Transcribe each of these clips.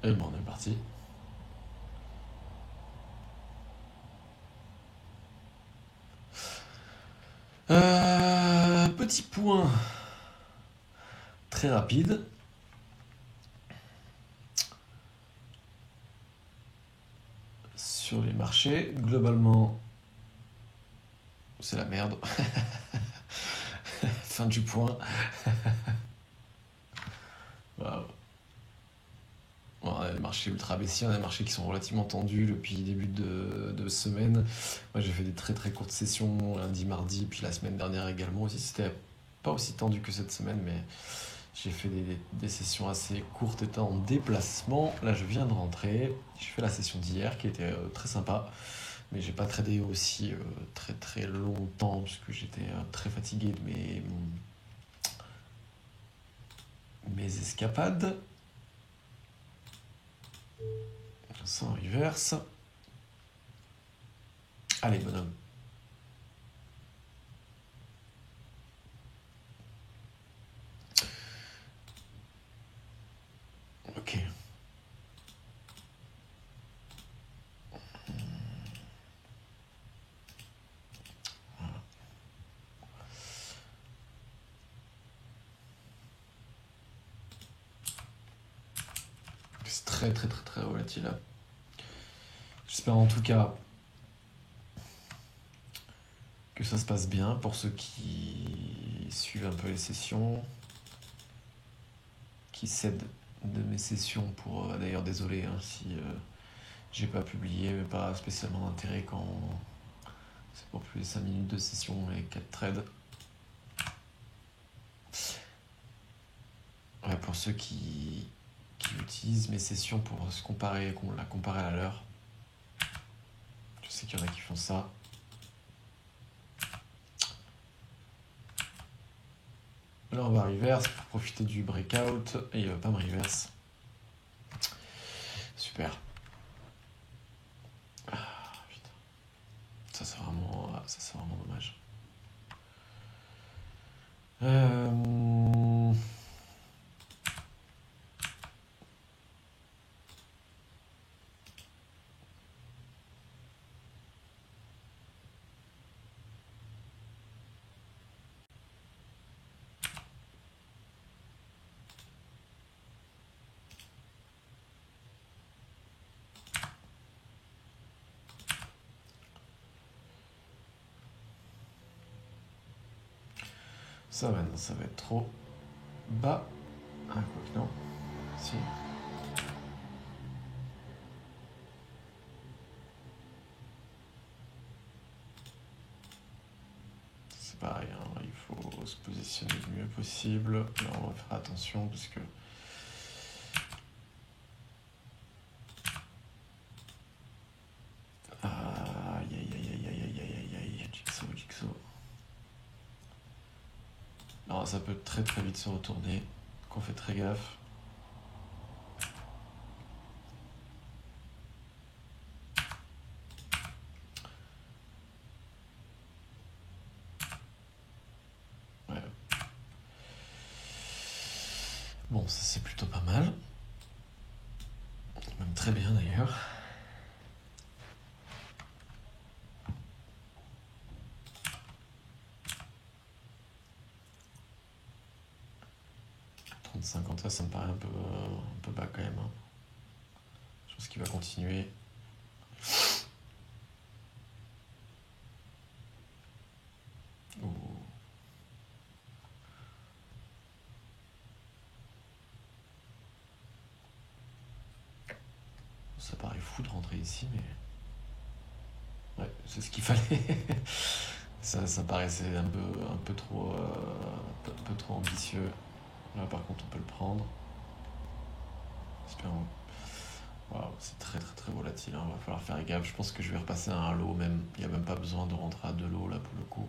Et bon, on est parti. Petit point très rapide. Sur les marchés, globalement, c'est la merde. Fin du point. Wow. Bon, on a des marchés ultra baissiers, on a des marchés qui sont relativement tendus depuis le début de semaine. Moi, j'ai fait des très très courtes sessions lundi, mardi, puis la semaine dernière également aussi. C'était pas aussi tendu que cette semaine, mais j'ai fait des sessions assez courtes étant en déplacement. Là, je viens de rentrer. J'ai fait la session d'hier qui était très sympa, mais j'ai pas tradé aussi très très longtemps parce que j'étais très fatigué de mes escapades. Ça en reverse. Allez, bonhomme. Ok. C'est très très très très volatile. J'espère en tout cas que ça se passe bien pour ceux qui suivent un peu les sessions, qui cèdent de mes sessions pour... D'ailleurs, désolé si j'ai pas publié, mais pas spécialement d'intérêt quand c'est pour plus de 5 minutes de session et 4 trades. Ouais, pour ceux qui utilisent mes sessions pour se comparer, qu'on la compare à la leur. Je sais qu'il y en a qui font ça. Là, on va reverse pour profiter du breakout et il va pas me reverse. Super. Ah, putain. Ça, c'est vraiment dommage. Ça va, non, ça va être trop bas. Ah, quoi que non. Si. C'est pareil, hein, il faut se positionner le mieux possible. Là, on va faire attention parce que... Aïe, aïe, aïe, aïe, aïe, aïe, aïe, aïe, Jigsaw. Non, ça peut très très vite se retourner. Qu'on fait très gaffe. Ouais. Bon, ça c'est plutôt pas mal. Même très bien d'ailleurs. Ça me paraît un peu bas quand même. Hein. Je pense qu'il va continuer. Ouh. Ça paraît fou de rentrer ici, mais... Ouais, c'est ce qu'il fallait. Ça paraissait un peu trop ambitieux. Là, par contre, on peut le prendre. Espérons. Waouh, c'est très très très volatile. Hein. Va falloir faire gaffe. Je pense que je vais repasser à un low même. Il n'y a même pas besoin de rentrer à 2 lows là pour le coup.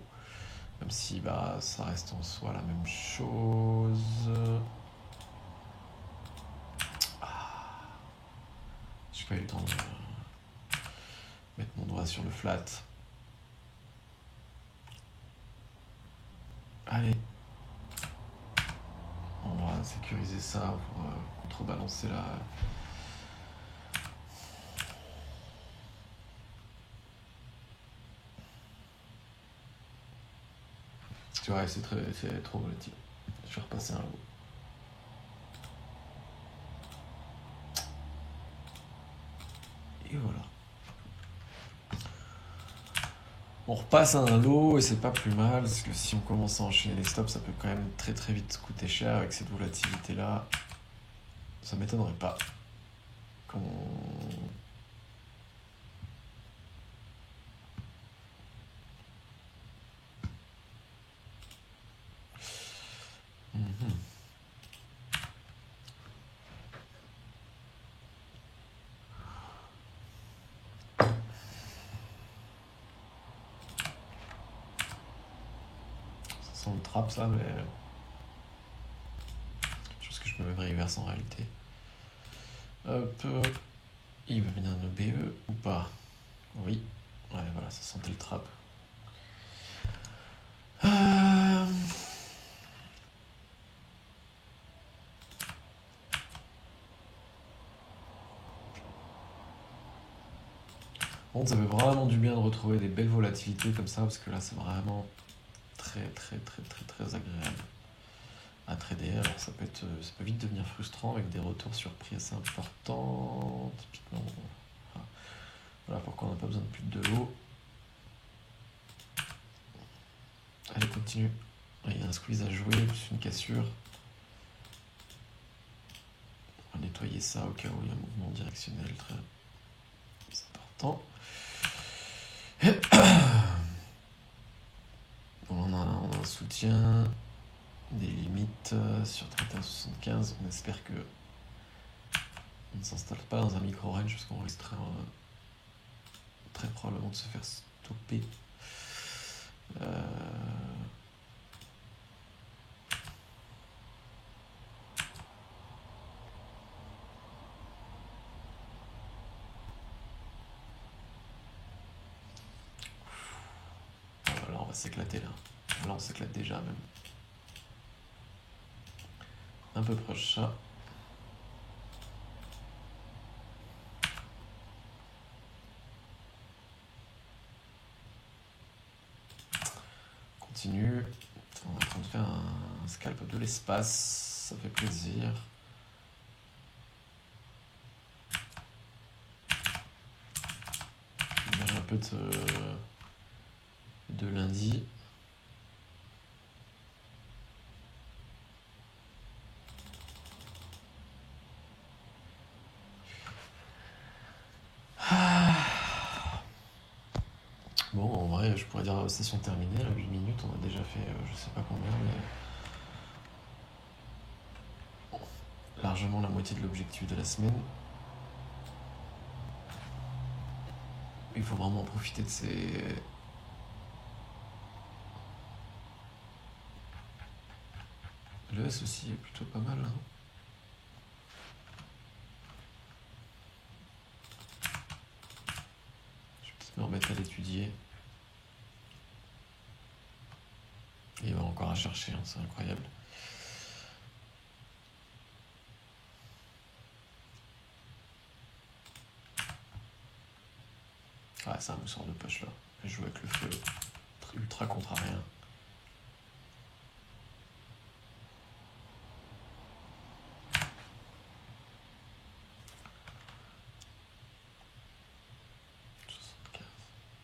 Même si bah, ça reste en soi la même chose. J'ai pas eu le temps de mettre mon doigt sur le flat. Allez. On va sécuriser ça pour contrebalancer Ouais, c'est trop volatile. Je vais repasser un lot. Et voilà. On repasse à un lot et c'est pas plus mal parce que si on commence à enchaîner les stops, ça peut quand même très très vite coûter cher avec cette volatilité là. Ça m'étonnerait pas qu'on. Mhm. Ça sent le trap ça, mais je pense que je peux même reverse en réalité. Hop, il va venir nos BE ou pas? Oui, ouais, voilà, ça sentait le trap. Bon, ça fait vraiment du bien de retrouver des belles volatilités comme ça parce que là, c'est vraiment très très très très très agréable à trader. Alors ça peut vite devenir frustrant avec des retours sur prix assez importants. Typiquement, voilà pourquoi on n'a pas besoin de plus de l'eau. Allez, continue. Il y a un squeeze à jouer, plus une cassure. On va nettoyer ça au cas où il y a un mouvement directionnel très important. Bon, on a un soutien, des limites sur 31,75. On espère que on ne s'installe pas dans un micro-range parce qu'on risque très probablement de se faire stopper. Là, on va s'éclater là. Là, on s'éclate déjà même. Un peu proche ça. Continue. On est en train de faire un scalp de l'espace. Ça fait plaisir. Un peu de lundi. Bon, en vrai, je pourrais dire session terminée, là, 8 minutes, on a déjà fait je sais pas combien, mais largement la moitié de l'objectif de la semaine. Il faut vraiment profiter de ces. Le S aussi est plutôt pas mal. Hein. Je vais peut-être me remettre à l'étudier. Et il va encore à chercher, hein, c'est incroyable. Ah, c'est un moussoir de poche là. Je joue avec le feu ultra contrarien.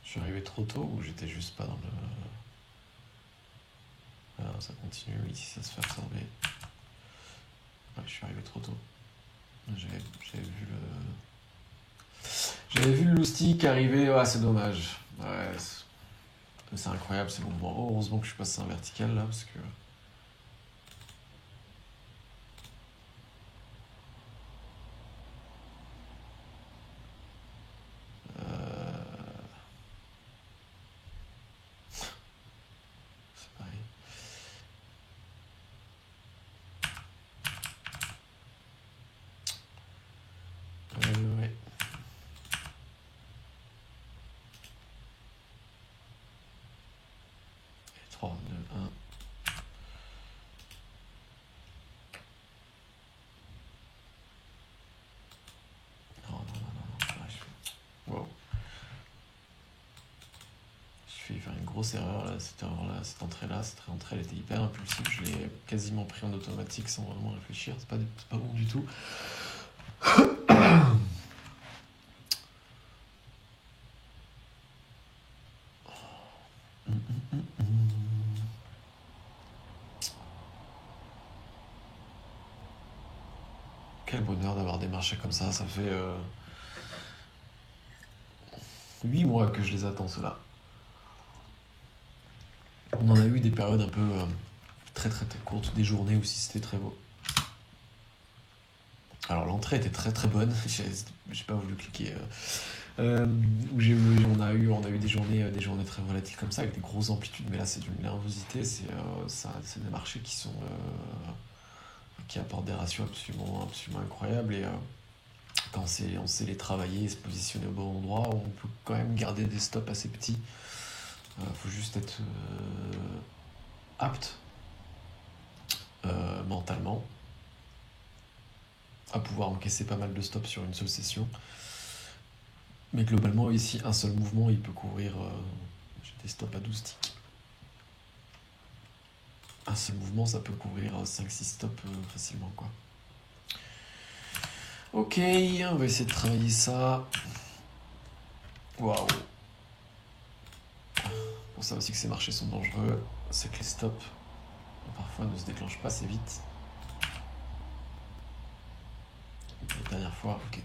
Je suis arrivé trop tôt ou j'étais juste pas dans le. Ah, ça continue, ici ça se fait absorber. Ouais, je suis arrivé trop tôt. J'avais vu le. J'avais vu le loustic arriver, ouais, c'est dommage. Ouais, c'est incroyable ces mouvements. Heureusement que je suis passé en vertical là parce que. C'est pareil. Ouais. 3, 2, 1. grosse erreur là, cette erreur-là, cette entrée-là. Cette entrée, elle était hyper impulsive. Je l'ai quasiment pris en automatique sans vraiment réfléchir. C'est pas bon du tout. Quel bonheur d'avoir des marchés comme ça. Ça fait 8 mois que je les attends, ceux-là. On en a eu des périodes un peu très très très courtes, des journées aussi, c'était très beau. Alors l'entrée était très très bonne, j'ai pas voulu cliquer. On a eu des journées très volatiles comme ça, avec des grosses amplitudes, mais là c'est d'une nervosité, c'est des marchés qui apportent des ratios absolument, absolument incroyables, et quand on sait les travailler et se positionner au bon endroit, on peut quand même garder des stops assez petits. Faut juste être apte mentalement à pouvoir encaisser pas mal de stops sur une seule session. Mais globalement, ici, un seul mouvement, il peut couvrir... j'ai des stops à 12 ticks. Un seul mouvement, ça peut couvrir 5-6 stops facilement, quoi. Ok, on va essayer de travailler ça. Waouh. Pour ça aussi que ces marchés sont dangereux, c'est que les stops, parfois, ne se déclenchent pas assez vite. La dernière fois, ok.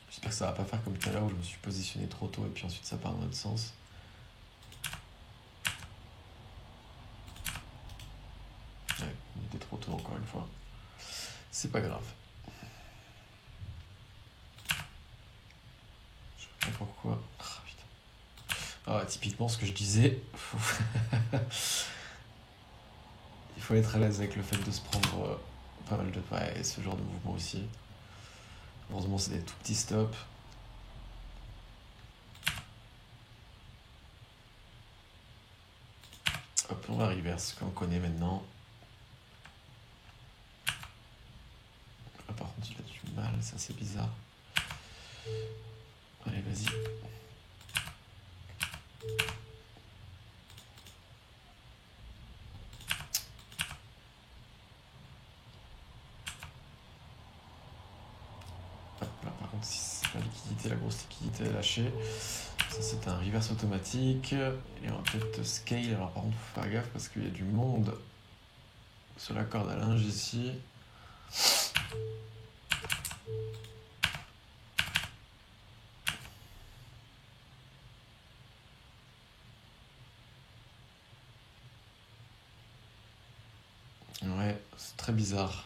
J'espère que ça va pas faire comme tout à l'heure où je me suis positionné trop tôt et puis ensuite ça part dans l'autre sens. Ouais, on était trop tôt encore une fois. C'est pas grave. Je sais pas pourquoi. Ah, putain. Ah, typiquement ce que je disais, il faut être à l'aise avec le fait de se prendre pas mal de... Ouais, ce genre de mouvement aussi. Heureusement, c'est des tout petits stops. Hop, on va reverse, qu'on connaît maintenant. Ah, par contre, il a du mal, ça c'est bizarre. Allez, vas-y. Hop, là, par contre, si la liquidité, la grosse liquidité est lâchée, ça c'est un reverse automatique. Et on va peut-être scale. Alors par contre, faut faire gaffe parce qu'il y a du monde sur la corde à linge ici. Ouais, c'est très bizarre.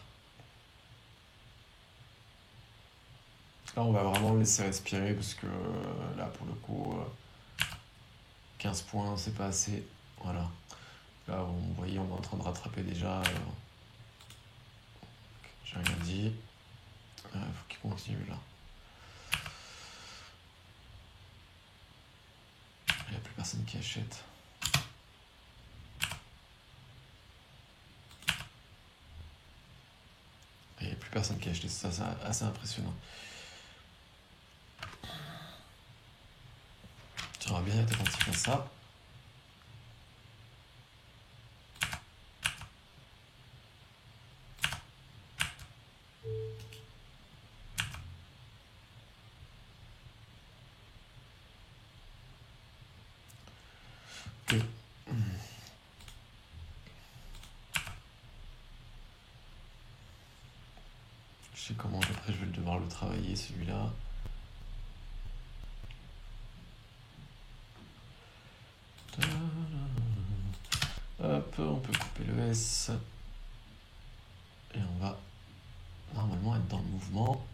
Là, on va vraiment le laisser respirer parce que là, pour le coup, 15 points, c'est pas assez. Voilà. Là, vous voyez, on est en train de rattraper déjà. J'ai rien dit. Faut qu'il continue là. Il n'y a plus personne qui achète. Il n'y a plus personne qui a acheté. Ça, c'est assez impressionnant. J'aurais bien été attentif à ça. Ok. Je sais comment après je vais devoir le travailler celui-là. Hop, on peut couper le S. Et on va normalement être dans le mouvement.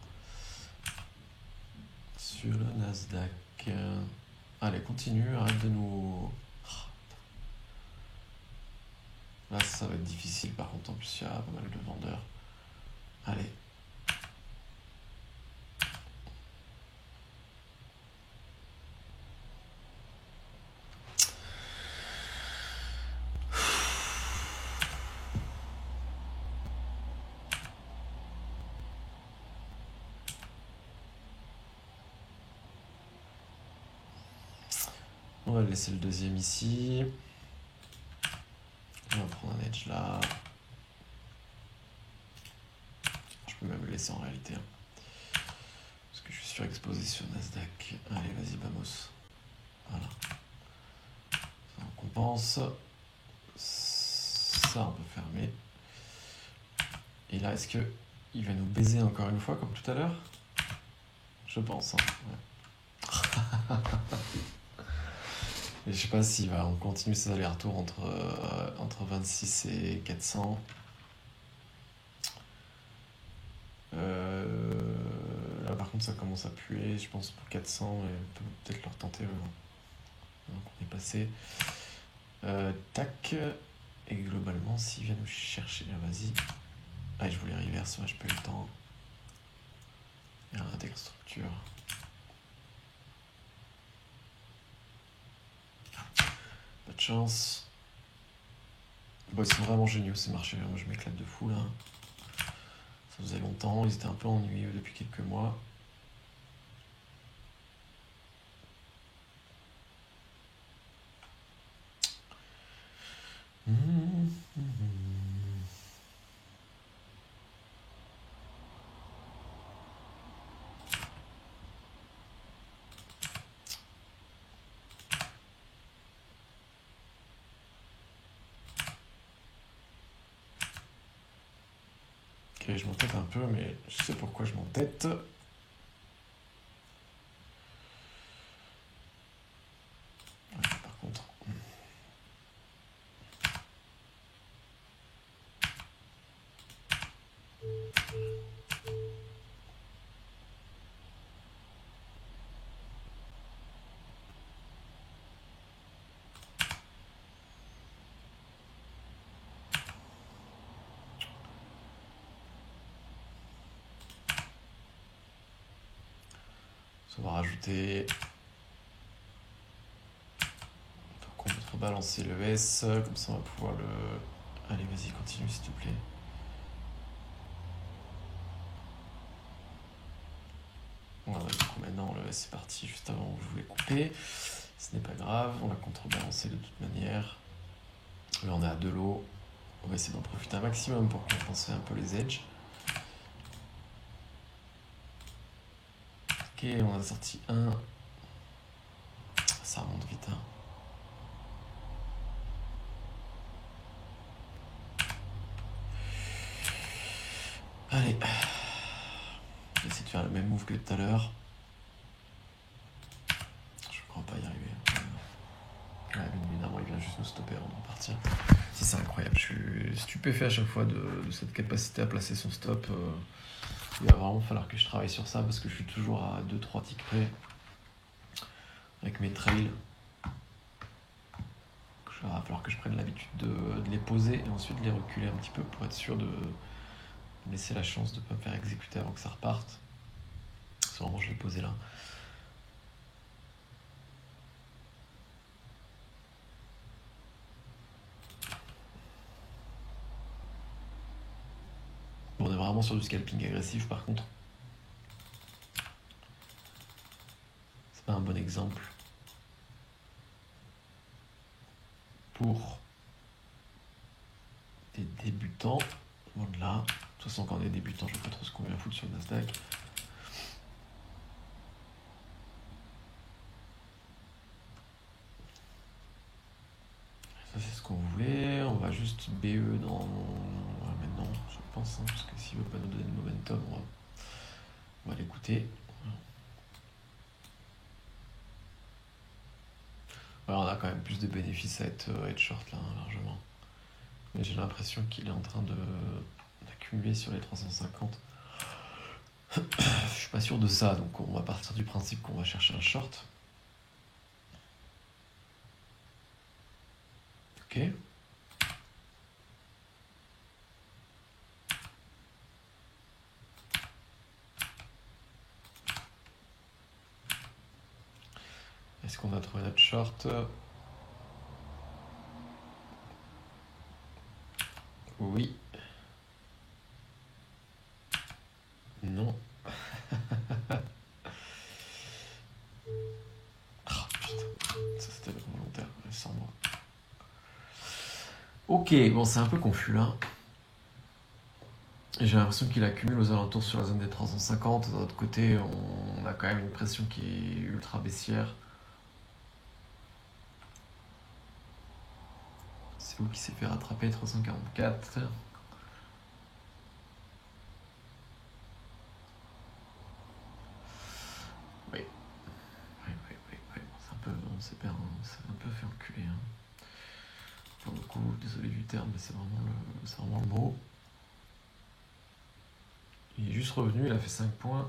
Sur le Nasdaq. Allez, continue, arrête de nous... Là, ça va être difficile par contre, en plus il y a pas mal de vendeurs. Allez. On va laisser le deuxième ici. On va prendre un edge là. Je peux même le laisser en réalité. Parce que je suis surexposé sur Nasdaq. Allez, vas-y, vamos. Voilà. Ça, on compense. Ça, on peut fermer. Et là, est-ce qu'il va nous baiser encore une fois, comme tout à l'heure? Je pense. Hein. Ouais. Et je sais pas s'il va continuer ses allers-retours entre 26 et 400. Là, par contre, ça commence à puer, je pense, pour 400. Et on peut peut-être leur tenter. Donc, on est passé. Tac. Et globalement, s'il vient nous chercher, vas-y. Ah, je voulais reverse, ouais, je peux le temps. Il y a un intègre structure. Pas de chance. Bon, ils sont vraiment géniaux ces marchés. Moi, je m'éclate de fou là. Ça faisait longtemps, ils étaient un peu ennuyeux depuis quelques mois. Ok, je m'entête un peu, mais je sais pourquoi je m'entête. Par contre... Ça va rajouter... Donc on peut rebalancer le S, comme ça on va pouvoir le... Allez, vas-y, continue s'il te plaît. Voilà, du coup maintenant le S est parti juste avant où je voulais couper. Ce n'est pas grave, on va contrebalancer de toute manière. Là on est à de l'eau. On va essayer d'en profiter un maximum pour compenser un peu les edges. Ok, on a sorti un. Ça remonte vite. Hein. Allez. Je vais essayer de faire le même move que tout à l'heure. Je crois pas y arriver. Ouais, évidemment, il vient juste nous stopper avant de partir. C'est incroyable. Je suis stupéfait à chaque fois de cette capacité à placer son stop. Il va vraiment falloir que je travaille sur ça parce que je suis toujours à 2-3 ticks près avec mes trails. Il va falloir que je prenne l'habitude de les poser et ensuite de les reculer un petit peu pour être sûr de me laisser la chance de ne pas me faire exécuter avant que ça reparte. C'est vraiment, je vais poser là. Bon, on est vraiment sur du scalping agressif par contre. C'est pas un bon exemple pour des débutants. Voilà. De toute façon, quand on est débutant, je ne sais pas trop ce qu'on vient foutre sur le Nasdaq. Ça, c'est ce qu'on voulait. On va juste BE dans... maintenant, je pense, hein, parce que s'il ne veut pas nous donner de momentum, on va l'écouter. Voilà, on a quand même plus de bénéfices à être short là, hein, largement. Mais j'ai l'impression qu'il est en train d'accumuler sur les 350. Je suis pas sûr de ça, donc on va partir du principe qu'on va chercher un short. Ok. Est-ce qu'on a trouvé notre short? Oui. Non. Oh putain, ça c'était Ok, bon, c'est un peu confus là. J'ai l'impression qu'il accumule aux alentours sur la zone des 350. D'un autre côté, on a quand même une pression qui est ultra baissière. C'est où qui s'est fait rattraper 344. Oui. Oui. C'est un peu fait enculer. Hein. Pour le coup, désolé du terme, mais c'est vraiment le mot. Il est juste revenu, il a fait 5 points.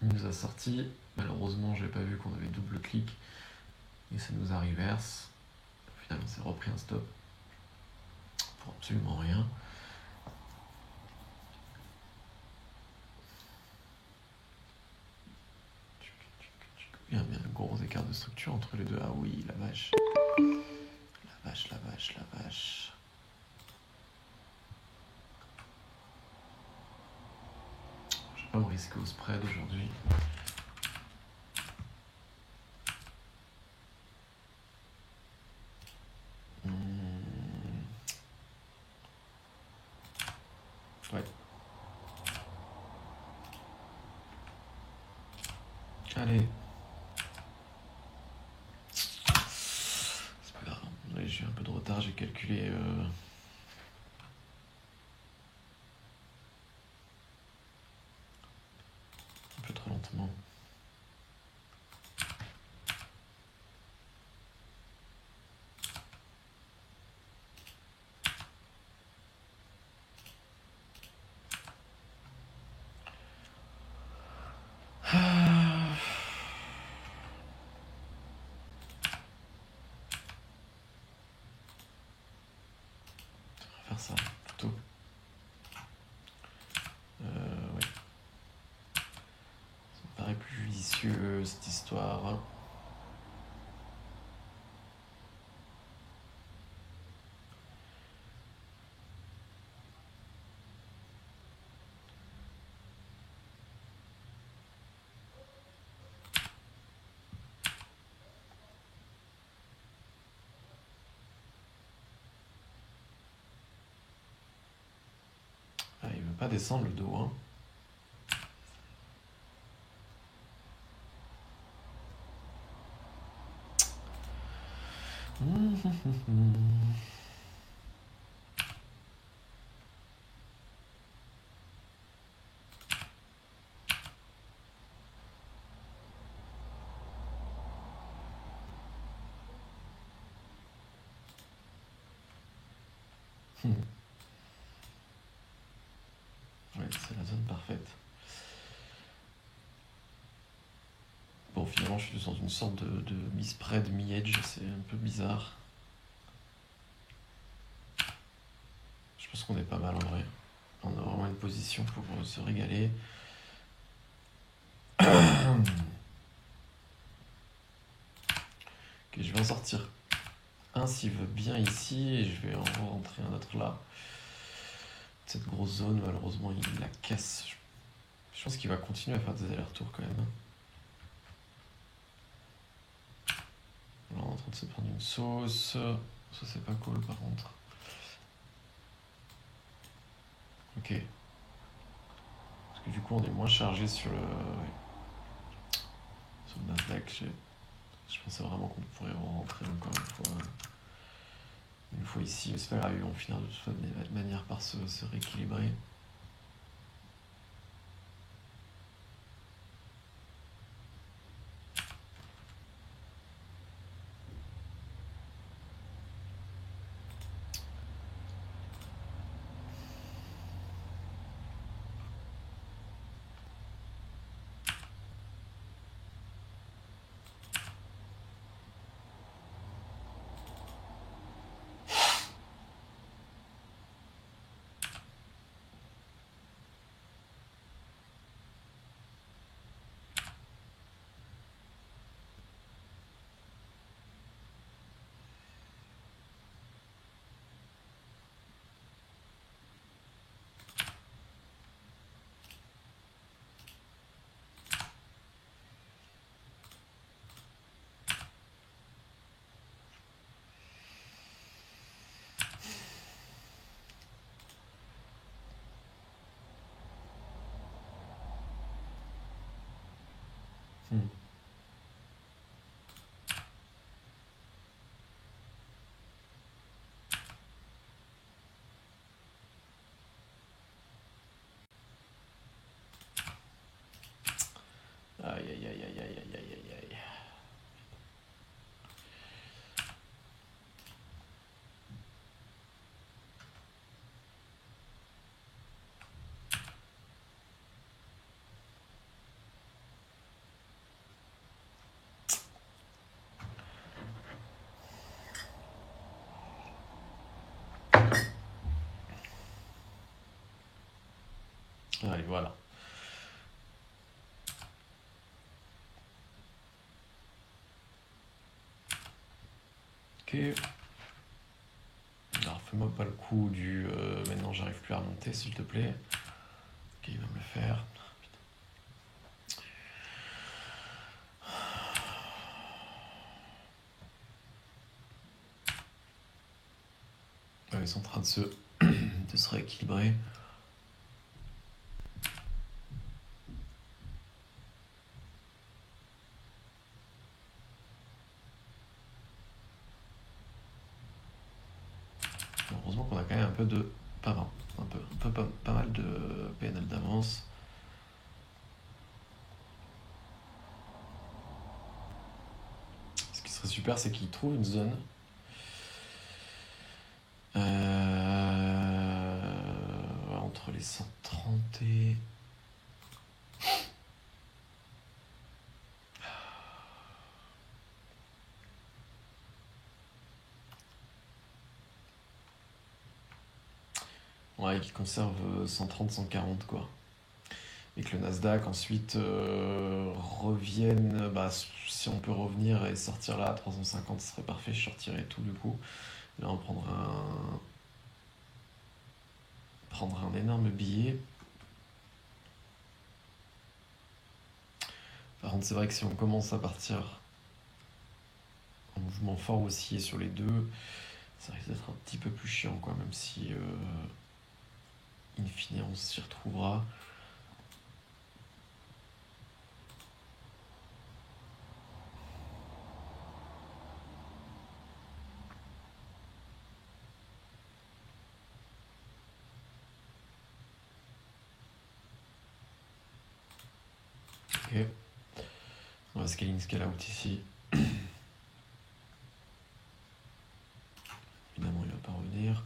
Il nous a sorti. Malheureusement, j'ai pas vu qu'on avait double clic. Et ça nous a reverse. Au final, on s'est repris un stop. Pour absolument rien. Il y a bien un gros écart de structure entre les deux. Ah oui, la vache. La vache. Je vais pas me risquer au spread aujourd'hui. Ouais. Allez. C'est pas grave. Là, j'ai eu un peu de retard, j'ai calculé. Un peu trop lentement. On va faire ça plutôt. Ouais. Ça me paraît plus judicieux cette histoire. Ah, il veut pas descendre le dos, hein. Ouais, c'est la zone parfaite. Bon, finalement, je suis dans une sorte de mi-spread, mi-edge, c'est un peu bizarre. Je pense qu'on est pas mal en vrai. On a vraiment une position pour se régaler. Ok, je vais en sortir un s'il veut bien ici et je vais en rentrer un autre là. Cette grosse zone, malheureusement, il la casse. Je pense qu'il va continuer à faire des allers-retours quand même. Là, on est en train de se prendre une sauce. Ça, c'est pas cool par contre. Ok. Parce que du coup, on est moins chargé sur le Nasdaq. Je pensais vraiment qu'on pourrait rentrer encore une fois ici. Mais c'est pas grave, ils vont finir de toute manière par se rééquilibrer. Hmm. Aïe, aïe, aïe, aïe, aïe, aïe, aïe, aïe. Allez, voilà. Ok. Alors, fais-moi pas le coup du maintenant j'arrive plus à remonter, s'il te plaît. Ok, il va me le faire. Ouais, ils sont en train de se rééquilibrer. Heureusement qu'on a quand même un peu de. Pas mal. Pas mal de PNL d'avance. Ce qui serait super, c'est qu'ils trouvent une zone. Entre les 130 et. Ouais, qui conserve 130-140 quoi. Et que le Nasdaq ensuite revienne. Bah, si on peut revenir et sortir là à 350, ce serait parfait. Je sortirais tout du coup. Là, on prendra un énorme billet. Par contre, c'est vrai que si on commence à partir en mouvement fort haussier sur les deux, ça risque d'être un petit peu plus chiant, quoi, même si in fine on s'y retrouvera. Ok. On va scale in, scale out ici. Évidemment, il va pas revenir.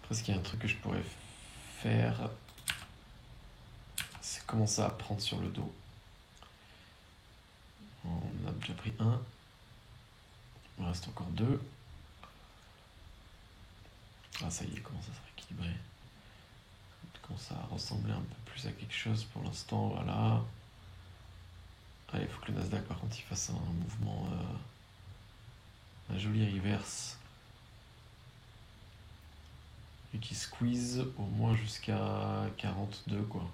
Après, ce qu'il y a un truc que je pourrais faire, c'est commencer à prendre sur le dos. On a déjà pris un. Il reste encore deux. Ah, ça y est, il commence à se rééquilibrer. Il commence à ressembler un peu plus à quelque chose pour l'instant. Voilà. Allez, il faut que le Nasdaq, par contre, il fasse un mouvement, un joli reverse. Et qui squeeze au moins jusqu'à 42, quoi.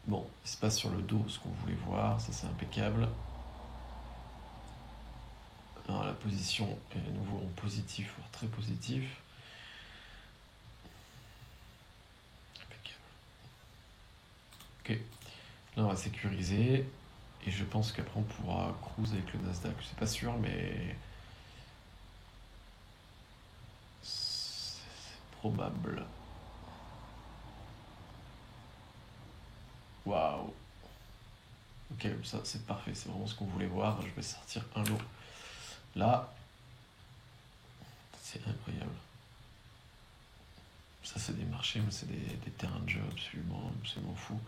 Bon, il se passe sur le dos ce qu'on voulait voir, ça c'est impeccable. Alors, la position est à nouveau en positif, voire très positif. Impeccable. Ok, là on va sécuriser. Et je pense qu'après on pourra cruise avec le Nasdaq. Je suis pas sûr, mais c'est probable. Waouh. Ok, ça c'est parfait, c'est vraiment ce qu'on voulait voir. Je vais sortir un lot. Là, c'est incroyable. Ça c'est des marchés, mais c'est des terrains de jeu absolument fous.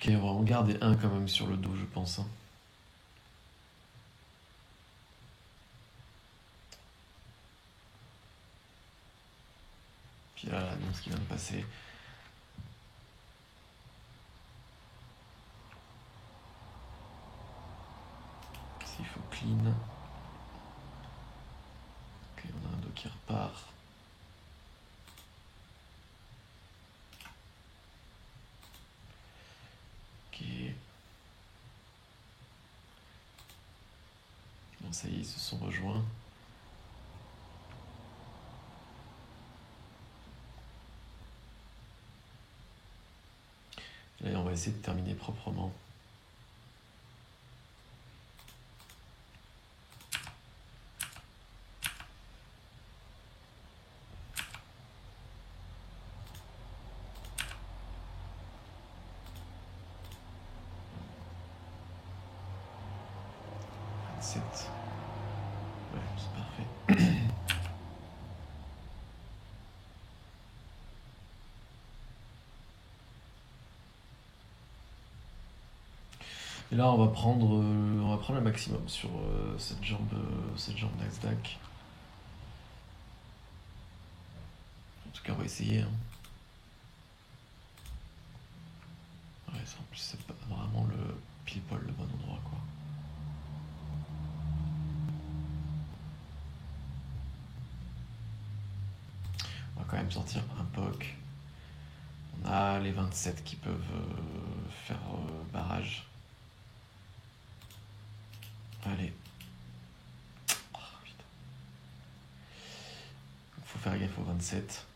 Ok, on va en garder un quand même sur le dos, je pense, hein. Puis là, l'annonce qui vient de passer. S'il faut clean. Ok, on a un dos qui repart. Ok. Bon, ça y est, ils se sont rejoints. Là, on va essayer de terminer proprement. Ouais, c'est parfait. Et là, on va prendre le maximum sur cette jambe Nasdaq. En tout cas, on va essayer. Hein. Ouais, en plus, c'est pas vraiment le pile-poil le bon endroit, quoi. On va quand même sortir un POC. On a les 27 qui peuvent faire barrage. Allez. Oh, putain. Faut faire gaffe aux 27.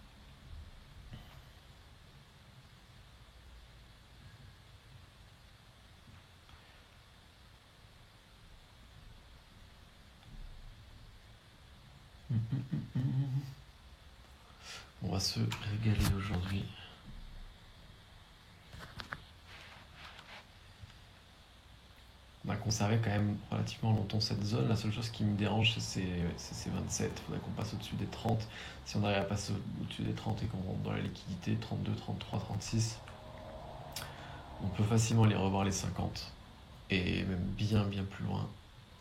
On va se régaler aujourd'hui. On a conservé quand même relativement longtemps cette zone. La seule chose qui me dérange, c'est ces 27. Il faudrait qu'on passe au-dessus des 30. Si on arrive à passer au-dessus des 30 et qu'on rentre dans la liquidité, 32, 33, 36, on peut facilement les revoir les 50. Et même bien plus loin.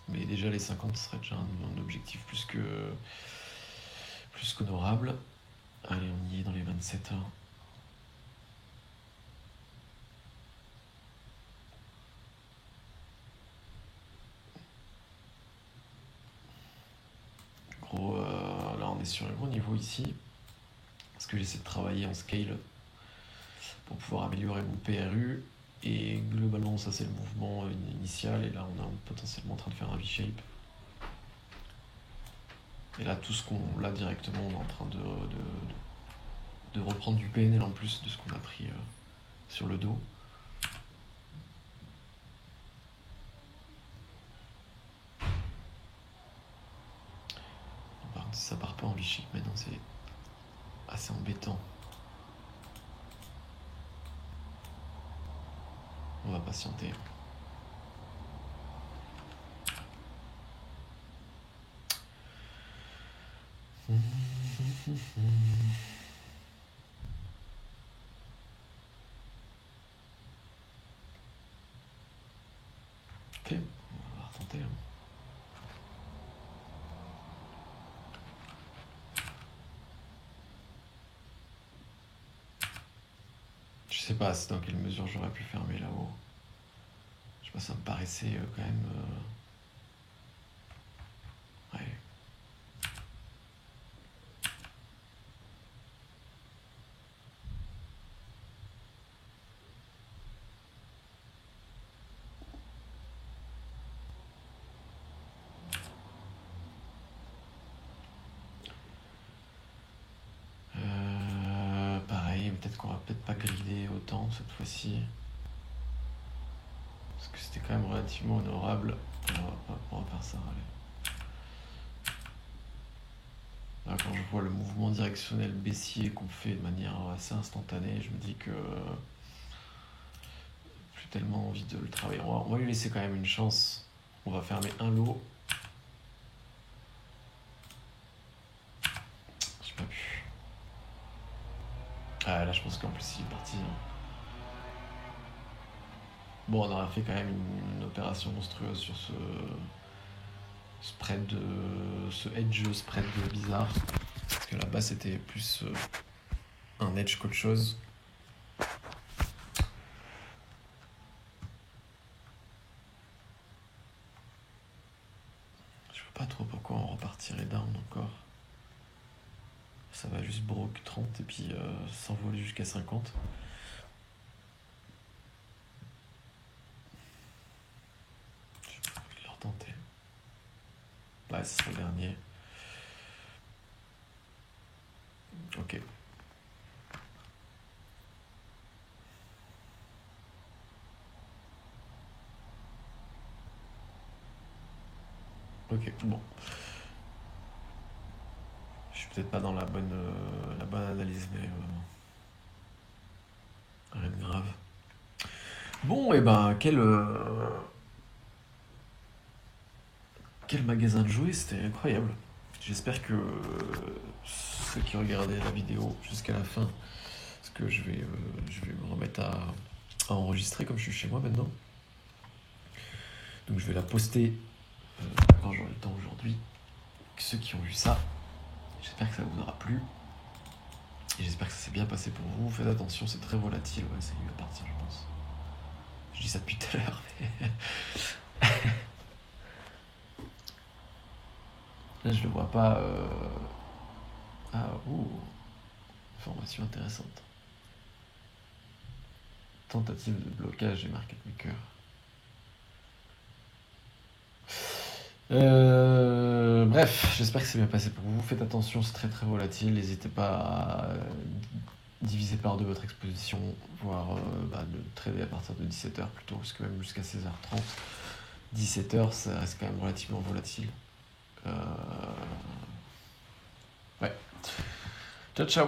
Mais déjà les 50 serait déjà un objectif plus qu'honorable. Allez, on y est dans les 27 heures. Gros, là on est sur un gros niveau ici. Parce que j'essaie de travailler en scale pour pouvoir améliorer mon PRU. Et globalement, ça c'est le mouvement initial. Et là, on est potentiellement en train de faire un V-shape. Et là, tout ce qu'on l'a directement, on est en train de reprendre du PNL en plus de ce qu'on a pris sur le dos. Par contre, si ça part pas en V-shape maintenant, c'est assez embêtant. On va patienter. Ok, on va retenter. Je sais pas dans quelle mesure j'aurais pu fermer là-haut. Je sais pas, ça me paraissait quand même... Ouais. Pareil, peut-être qu'on va peut-être pas griller autant cette fois-ci. Parce que c'était quand même relativement honorable. On va faire ça, allez. Là, quand je vois le mouvement directionnel baissier qu'on fait de manière assez instantanée, je me dis que j'ai tellement envie de le travailler. On va lui laisser quand même une chance. On va fermer un lot. J'ai pas pu. Ah, là, je pense qu'en plus, il est parti. Bon, on aura fait quand même une opération monstrueuse sur ce spread, ce hedge spread bizarre. Parce que là-bas, c'était plus un edge qu'autre chose. Je vois pas trop pourquoi on repartirait down encore. Ça va juste broke 30 et puis s'envoler jusqu'à 50. J'ai pas envie de leur tenter. Ouais, c'est le dernier. Ok. Ok, bon. Je suis peut-être pas dans la bonne analyse, mais rien de grave. Bon, et ben, quel magasin de jouets, c'était incroyable. J'espère que ceux qui regardaient la vidéo jusqu'à la fin, parce que je vais me remettre à enregistrer comme je suis chez moi maintenant. Donc je vais la poster quand j'aurai le temps aujourd'hui. Ceux qui ont vu ça, j'espère que ça vous aura plu. Et j'espère que ça s'est bien passé pour vous. Faites attention, c'est très volatile. Ouais, c'est lui à partir, je pense. Je dis ça depuis tout à l'heure, mais... Là, je le vois pas... Ah, ouh. Information intéressante. Tentative de blocage et market maker. Bref, j'espère que c'est bien passé pour vous. Faites attention, c'est très très volatile. N'hésitez pas à diviser par deux votre exposition, voire de trader à partir de 17h plutôt, parce que même jusqu'à 16h30, 17h, ça reste quand même relativement volatile. Ouais. Ciao, ciao.